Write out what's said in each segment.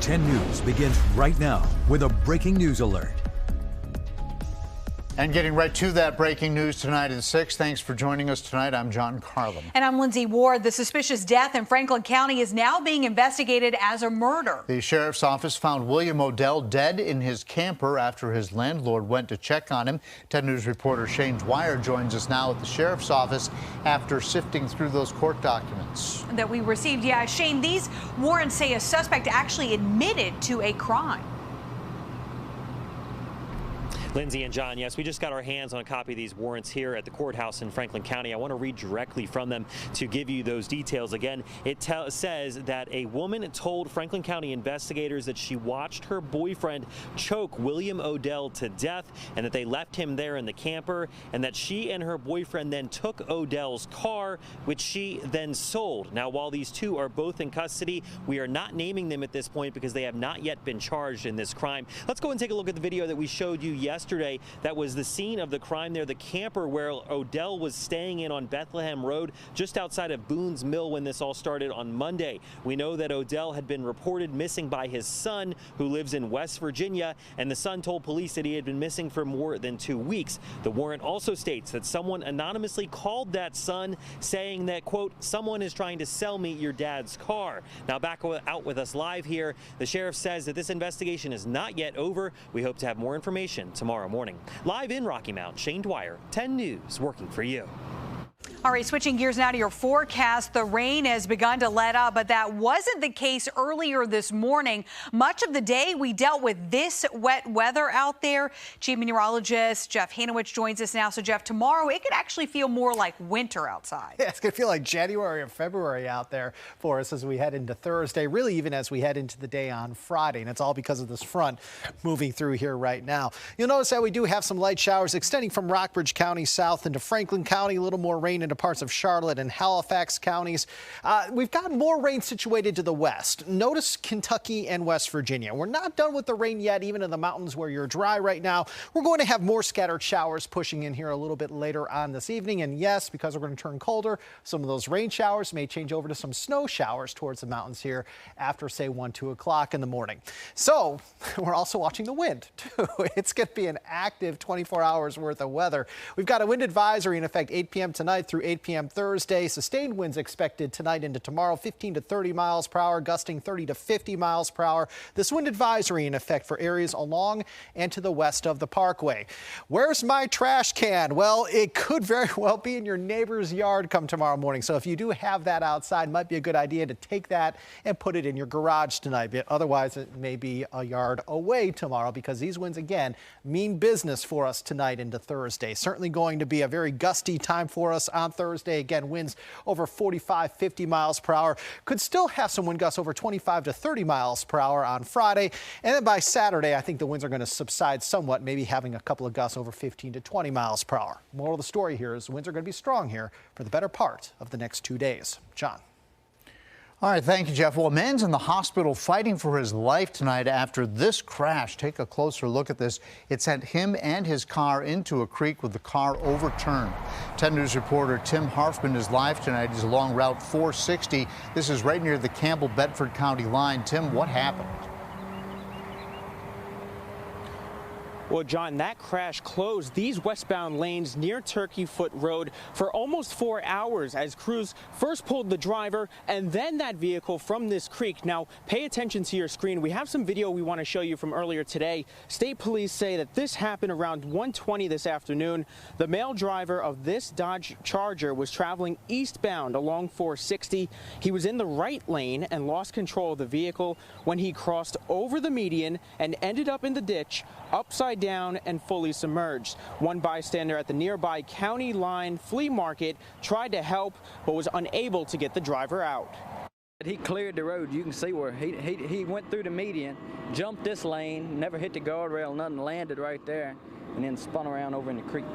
10 News begins right now with a breaking news alert. And getting right to that breaking news tonight at 6. Thanks for joining us tonight. I'm John Carlin. And I'm Lindsay Ward. The suspicious death in Franklin County is now being investigated as a murder. The sheriff's office found William Odell dead in his camper after his landlord went to check on him. 10 News reporter Shane Dwyer joins us now at the sheriff's office after sifting through those court documents that we received. Yeah, Shane, these warrants say a suspect actually admitted to a crime. Lindsay and John, yes, we just got our hands on a copy of these warrants here at the courthouse in Franklin County. I want to read directly from them to give you those details. Again, it says that a woman told Franklin County investigators that she watched her boyfriend choke William Odell to death and that they left him there in the camper, and that she and her boyfriend then took Odell's car, which she then sold. Now, while these two are both in custody, we are not naming them at this point because they have not yet been charged in this crime. Let's go and take a look at the video that we showed you yesterday. That was the scene of the crime there, the camper where Odell was staying in on Bethlehem Road just outside of Boone's Mill when this all started on Monday. We know that Odell had been reported missing by his son, who lives in West Virginia, and the son told police that he had been missing for more than 2 weeks. The warrant also states that someone anonymously called that son saying that, quote, someone is trying to sell me your dad's car. Now back out with us live here, the sheriff says that this investigation is not yet over. We hope to have more information tomorrow morning. Live in Rocky Mount, Shane Dwyer, 10 News, working for you. All right, switching gears now to your forecast. The rain has begun to let up, but that wasn't the case earlier this morning. Much of the day, we dealt with this wet weather out there. Chief Meteorologist Jeff Hanowich joins us now. So, Jeff, tomorrow it could actually feel more like winter outside. Yeah, it's going to feel like January or February out there for us as we head into Thursday, really even as we head into the day on Friday. And it's all because of this front moving through here right now. You'll notice that we do have some light showers extending from Rockbridge County south into Franklin County, a little more rain into parts of Charlotte and Halifax counties. We've got more rain situated to the west. Notice Kentucky and West Virginia. We're not done with the rain yet, even in the mountains where you're dry right now. We're going to have more scattered showers pushing in here a little bit later on this evening. And yes, because we're going to turn colder, some of those rain showers may change over to some snow showers towards the mountains here after, say, 1, 2 o'clock in the morning. So we're also watching the wind, too. It's going to be an active 24 hours worth of weather. We've got a wind advisory in effect 8 p.m. tonight through 8 p.m. Thursday. Sustained winds expected tonight into tomorrow, 15 to 30 miles per hour, gusting 30 to 50 miles per hour. This wind advisory in effect for areas along and to the west of the parkway. Where's my trash can? Well, it could very well be in your neighbor's yard come tomorrow morning. So if you do have that outside, it might be a good idea to take that and put it in your garage tonight. But otherwise, it may be a yard away tomorrow because these winds, again, mean business for us tonight into Thursday. Certainly going to be a very gusty time for us on Thursday. Again, winds over 45, 50 miles per hour. Could still have some wind gusts over 25 to 30 miles per hour on Friday. And then by Saturday, I think the winds are going to subside somewhat, maybe having a couple of gusts over 15 to 20 miles per hour. Moral of the story here is winds are going to be strong here for the better part of the next 2 days. John. All right, thank you, Jeff. Well, a man's in the hospital fighting for his life tonight after this crash. Take a closer look at this. It sent him and his car into a creek with the car overturned. 10 News reporter Tim Harfman is live tonight. He's along Route 460. This is right near the Campbell-Bedford County line. Tim, what happened? Well, John, that crash closed these westbound lanes near Turkey Foot Road for almost 4 hours as crews first pulled the driver and then that vehicle from this creek. Now, pay attention to your screen. We have some video we want to show you from earlier today. State police say that this happened around 1:20 this afternoon. The male driver of this Dodge Charger was traveling eastbound along 460. He was in the right lane and lost control of the vehicle when he crossed over the median and ended up in the ditch, upside down and fully submerged. One bystander at the nearby county line flea market tried to help but was unable to get the driver out. He cleared the road. You can see where he went through the median, jumped this lane, never hit the guardrail, nothing, landed right there, and then spun around over in the creek.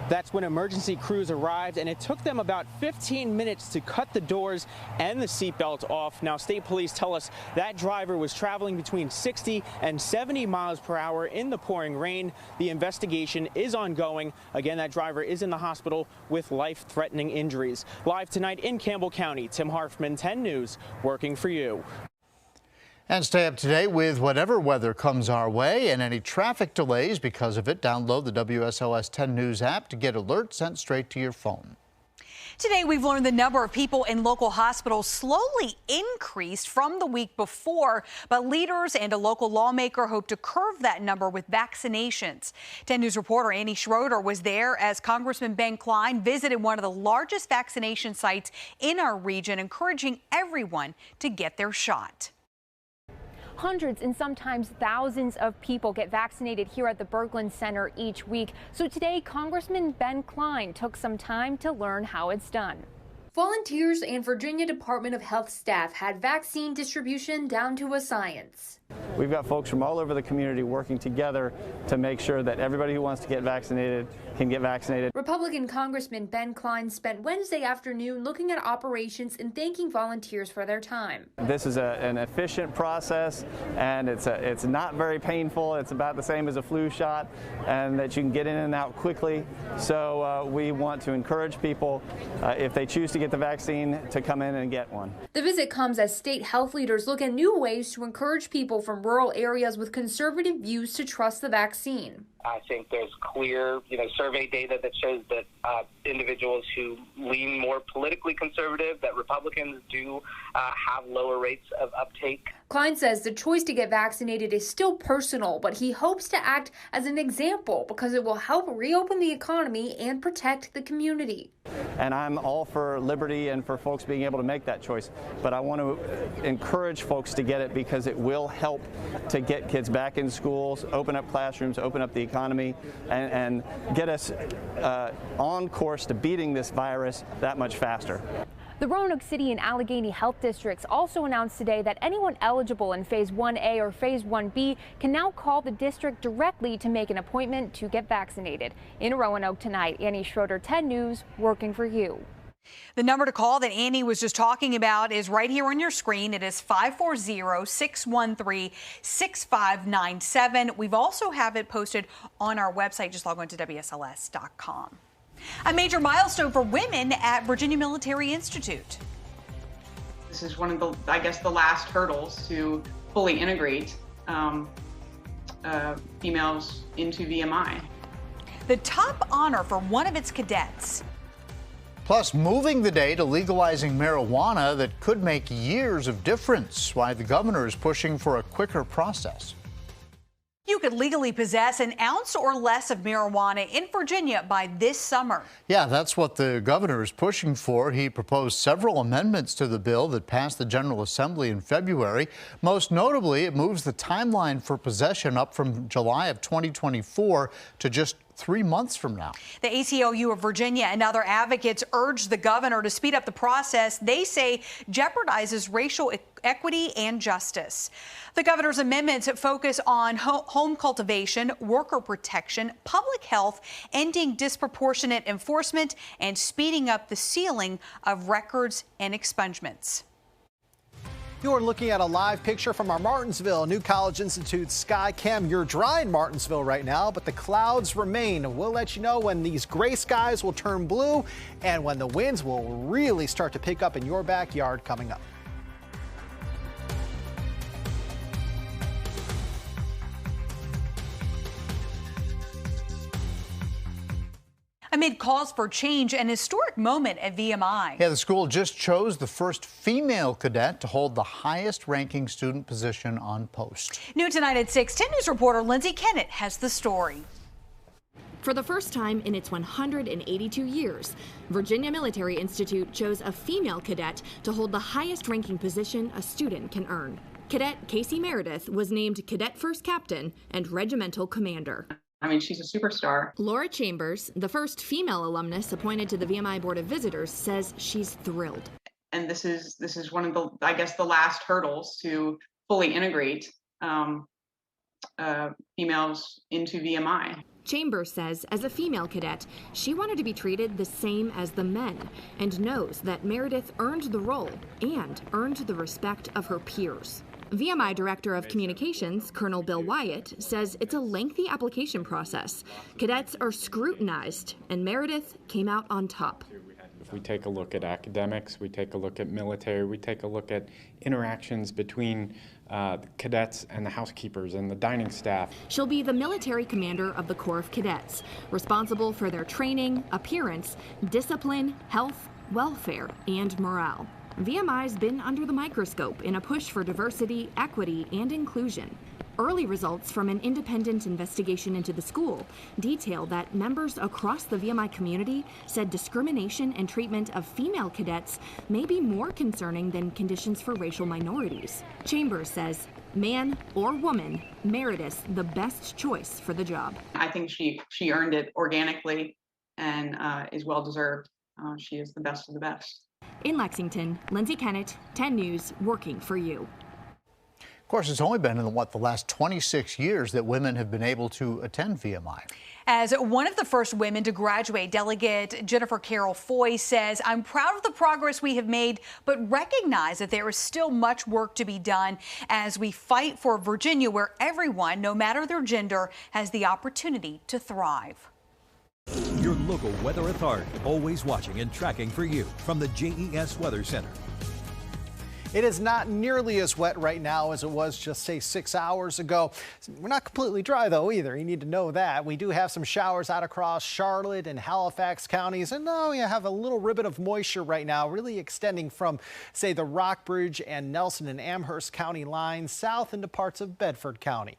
That's when emergency crews arrived, and it took them about 15 minutes to cut the doors and the seatbelt off. Now, state police tell us that driver was traveling between 60 and 70 miles per hour in the pouring rain. The investigation is ongoing. Again, that driver is in the hospital with life-threatening injuries. Live tonight in Campbell County, Tim Harfman, 10 News, working for you. And stay up to date with whatever weather comes our way and any traffic delays because of it. Download the WSLS 10 News app to get alerts sent straight to your phone. Today, we've learned the number of people in local hospitals slowly increased from the week before, but leaders and a local lawmaker hope to curb that number with vaccinations. 10 News reporter Annie Schroeder was there as Congressman Ben Cline visited one of the largest vaccination sites in our region, encouraging everyone to get their shot. Hundreds and sometimes thousands of people get vaccinated here at the Berglund Center each week. So today, Congressman Ben Cline took some time to learn how it's done. Volunteers and Virginia Department of Health staff had vaccine distribution down to a science. We've got folks from all over the community working together to make sure that everybody who wants to get vaccinated can get vaccinated. Republican Congressman Ben Cline spent Wednesday afternoon looking at operations and thanking volunteers for their time. This is an efficient process, and it's not very painful. It's about the same as a flu shot, and that you can get in and out quickly. So we want to encourage people, if they choose to get the vaccine, to come in and get one. The visit comes as state health leaders look at new ways to encourage people from rural areas with conservative views to trust the vaccine. I think there's clear, survey data that shows that individuals who lean more politically conservative, that Republicans do have lower rates of uptake. Cline says the choice to get vaccinated is still personal, but he hopes to act as an example because it will help reopen the economy and protect the community. And I'm all for liberty and for folks being able to make that choice. But I want to encourage folks to get it because it will help to get kids back in schools, open up classrooms, open up the economy, and get us on course to beating this virus that much faster. The Roanoke City and Allegheny health districts also announced today that anyone eligible in Phase 1A or Phase 1B can now call the district directly to make an appointment to get vaccinated. In Roanoke tonight, Annie Schroeder, 10 News, working for you. The number to call that Annie was just talking about is right here on your screen. It is 540-613-6597. We've also have it posted on our website. Just log on to WSLS.com. A major milestone for women at Virginia Military Institute. This is one of the, the last hurdles to fully integrate females into VMI. The top honor for one of its cadets. Plus, moving the day to legalizing marijuana that could make years of difference. Why the governor is pushing for a quicker process. You could legally possess an ounce or less of marijuana in Virginia by this summer. Yeah, that's what the governor is pushing for. He proposed several amendments to the bill that passed the General Assembly in February. Most notably, it moves the timeline for possession up from July of 2024 to just 3 months from now. The ACLU of Virginia and other advocates urge the governor to speed up the process they say jeopardizes racial equity and justice. The governor's amendments focus on home cultivation, worker protection, public health, ending disproportionate enforcement, and speeding up the sealing of records and expungements. You're looking at a live picture from our Martinsville New College Institute sky cam. You're dry in Martinsville right now, but the clouds remain. We'll let you know when these gray skies will turn blue and when the winds will really start to pick up in your backyard coming up. Amid calls for change, an historic moment at VMI. Yeah, the school just chose the first female cadet to hold the highest ranking student position on post. New tonight at 6, 10 News reporter Lindsay Kennett has the story. For the first time in its 182 years, Virginia Military Institute chose a female cadet to hold the highest ranking position a student can earn. Cadet Casey Meredith was named Cadet First Captain and Regimental Commander. I mean, she's a superstar. Laura Chambers, the first female alumnus appointed to the VMI Board of Visitors, says she's thrilled. And this is one of the, the last hurdles to fully integrate females into VMI. Chambers says as a female cadet, she wanted to be treated the same as the men and knows that Meredith earned the role and earned the respect of her peers. VMI Director of Communications, Colonel Bill Wyatt, says it's a lengthy application process. Cadets are scrutinized, and Meredith came out on top. We take a look at academics, we take a look at military, we take a look at interactions between the cadets and the housekeepers and the dining staff. She'll be the military commander of the Corps of Cadets, responsible for their training, appearance, discipline, health, welfare, and morale. VMI's been under the microscope in a push for diversity, equity, and inclusion. Early results from an independent investigation into the school detail that members across the VMI community said discrimination and treatment of female cadets may be more concerning than conditions for racial minorities. Chambers says, man or woman, Meredith's the best choice for the job. I think she earned it organically and is well deserved. She is the best of the best. In Lexington, Lindsay Kennett, 10 News, working for you. Of course, it's only been in the last 26 years that women have been able to attend VMI. As one of the first women to graduate, Delegate Jennifer Carroll Foy says, I'm proud of the progress we have made, but recognize that there is still much work to be done as we fight for Virginia, where everyone, no matter their gender, has the opportunity to thrive. Your local weather authority, always watching and tracking for you from the JES Weather Center. It is not nearly as wet right now as it was just, say, 6 hours ago. We're not completely dry, though, either. You need to know that. We do have some showers out across Charlotte and Halifax counties. And now we have a little ribbon of moisture right now, really extending from, say, the Rockbridge and Nelson and Amherst County lines south into parts of Bedford County.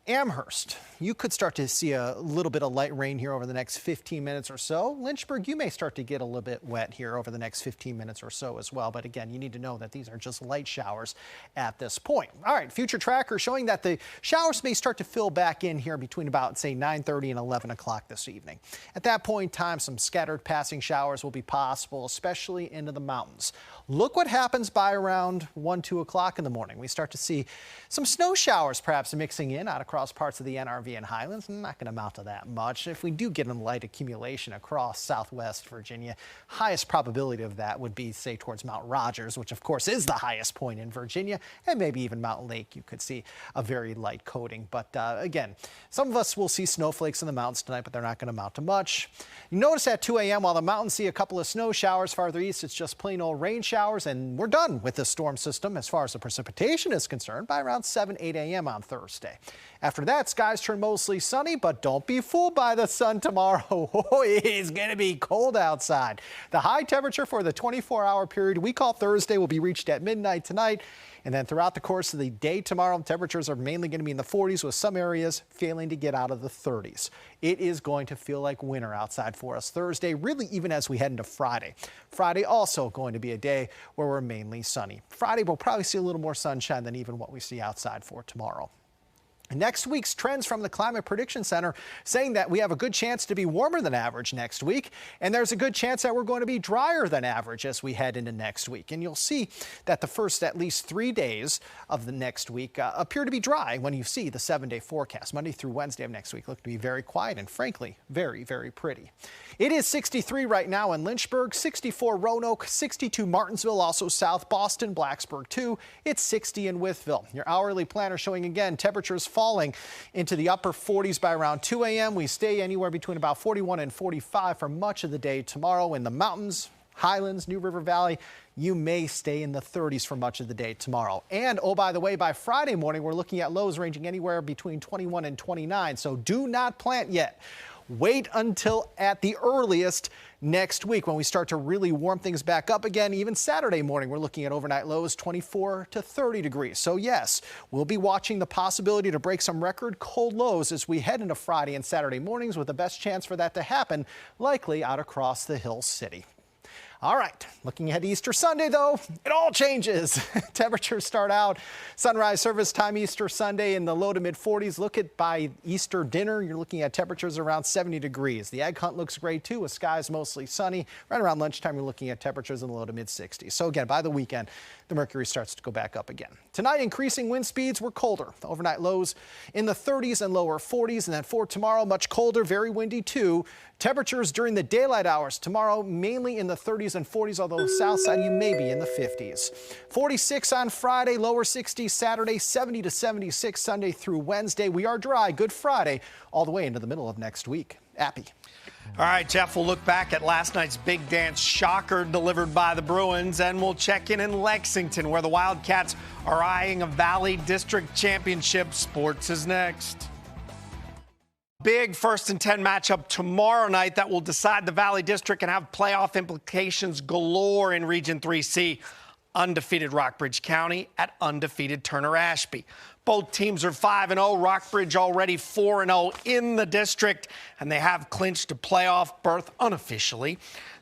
Amherst, you could start to see a little bit of light rain here over the next 15 minutes or so. Lynchburg, you may start to get a little bit wet here over the next 15 minutes or so as well. But again, you need to know that these are just light showers at this point. All right, future tracker showing that the showers may start to fill back in here between about, say, 9:30 and 11 o'clock this evening. At that point in time, some scattered passing showers will be possible, especially into the mountains. Look what happens by around 1, 2 o'clock in the morning. We start to see some snow showers perhaps mixing in out across parts of the NRV and Highlands. Not going to amount to that much. If we do get a light accumulation across southwest Virginia, highest probability of that would be, say, towards Mount Rogers, which of course is the highest point in Virginia, and maybe even Mountain Lake. You could see a very light coating. But again, some of us will see snowflakes in the mountains tonight, but they're not going to amount to much. You notice at 2 a.m. while the mountains see a couple of snow showers farther east, it's just plain old rain showers, and we're done with this storm system as far as the precipitation is concerned by around 7, 8 a.m. on Thursday. After that, skies turn mostly sunny, but don't be fooled by the sun tomorrow. It's going to be cold outside. The high temperature for the 24-hour period we call Thursday will be reached at midnight tonight. And then throughout the course of the day tomorrow, temperatures are mainly going to be in the 40s with some areas failing to get out of the 30s. It is going to feel like winter outside for us Thursday, really even as we head into Friday. Friday also going to be a day where we're mainly sunny. Friday we'll probably see a little more sunshine than even what we see outside for tomorrow. Next week's trends from the Climate Prediction Center saying that we have a good chance to be warmer than average next week, and there's a good chance that we're going to be drier than average as we head into next week. And you'll see that the first at least 3 days of the next week appear to be dry when you see the 7-day forecast. Monday through Wednesday of next week look to be very quiet and frankly, very, very pretty. It is 63 right now in Lynchburg, 64 Roanoke, 62 Martinsville, also South Boston, Blacksburg 2. It's 60 in Wytheville. Your hourly planner showing again temperatures falling into the upper 40s by around 2 a.m. We stay anywhere between about 41 and 45 for much of the day tomorrow. In the mountains, Highlands, New River Valley, you may stay in the 30s for much of the day tomorrow. And oh, by the way, by Friday morning, we're looking at lows ranging anywhere between 21 and 29. So do not plant yet. Wait until at the earliest next week when we start to really warm things back up again. Even Saturday morning, we're looking at overnight lows 24 to 30 degrees. So yes, we'll be watching the possibility to break some record cold lows as we head into Friday and Saturday mornings, with the best chance for that to happen likely out across the Hill City. All right, looking ahead to Easter Sunday, though, it all changes. Temperatures start out sunrise service time Easter Sunday in the low to mid 40s. Look at by Easter dinner, you're looking at temperatures around 70 degrees. The egg hunt looks great, too, with skies mostly sunny. Right around lunchtime, you're looking at temperatures in the low to mid 60s. So again, by the weekend, the mercury starts to go back up again. Tonight, increasing wind speeds were colder. The overnight lows in the 30s and lower 40s. And then for tomorrow, much colder, very windy, too. Temperatures during the daylight hours tomorrow, mainly in the 30s and 40s, although south side you may be in the 50s. 46 on Friday, lower 60s Saturday, 70 to 76 Sunday through Wednesday. We are dry, Good Friday, all the way into the middle of next week. Appy. All right, Jeff, we'll look back at last night's big dance shocker delivered by the Bruins, and we'll check in Lexington, where the Wildcats are eyeing a Valley District Championship. Sports is next. Big 1st and 10 matchup tomorrow night that will decide the Valley District and have playoff implications galore in Region 3C. Undefeated Rockbridge County at undefeated Turner Ashby. Both teams are 5-0. Rockbridge already 4-0 in the district, and they have clinched a playoff berth unofficially.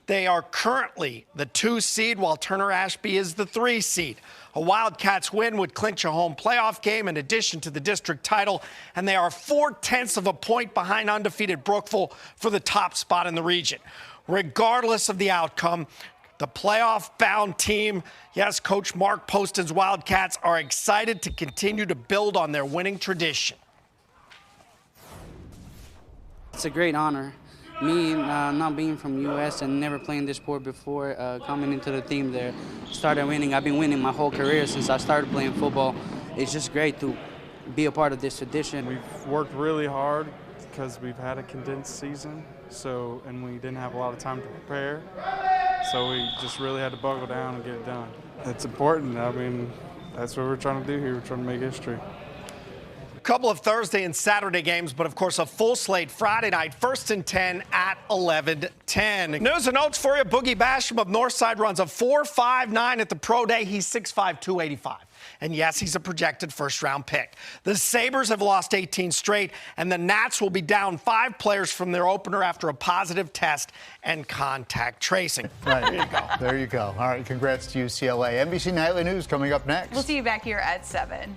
They are currently the 2 seed, while Turner Ashby is the 3 seed. A Wildcats win would clinch a home playoff game in addition to the district title, and they are 0.4 of a point behind undefeated Brookville for the top spot in the region. Regardless of the outcome, the playoff-bound team, yes, Coach Mark Poston's Wildcats, are excited to continue to build on their winning tradition. It's a great honor. Me, not being from U.S. and never playing this sport before, coming into the team there, started winning. I've been winning my whole career since I started playing football. It's just great to be a part of this tradition. We've worked really hard because we've had a condensed season, and we didn't have a lot of time to prepare. So we just really had to buckle down and get it done. It's important. I mean, that's what we're trying to do here. We're trying to make history. Couple of Thursday and Saturday games, but of course a full slate Friday night, 1st and 10 at 11:10. News and notes for you. Boogie Basham of Northside runs a 4.59 at the pro day. He's 6'5", 285. And yes, he's a projected first-round pick. The Sabres have lost 18 straight, and the Nats will be down 5 players from their opener after a positive test and contact tracing. Right. There you go. There you go. All right, congrats to UCLA. NBC Nightly News coming up next. We'll see you back here at 7.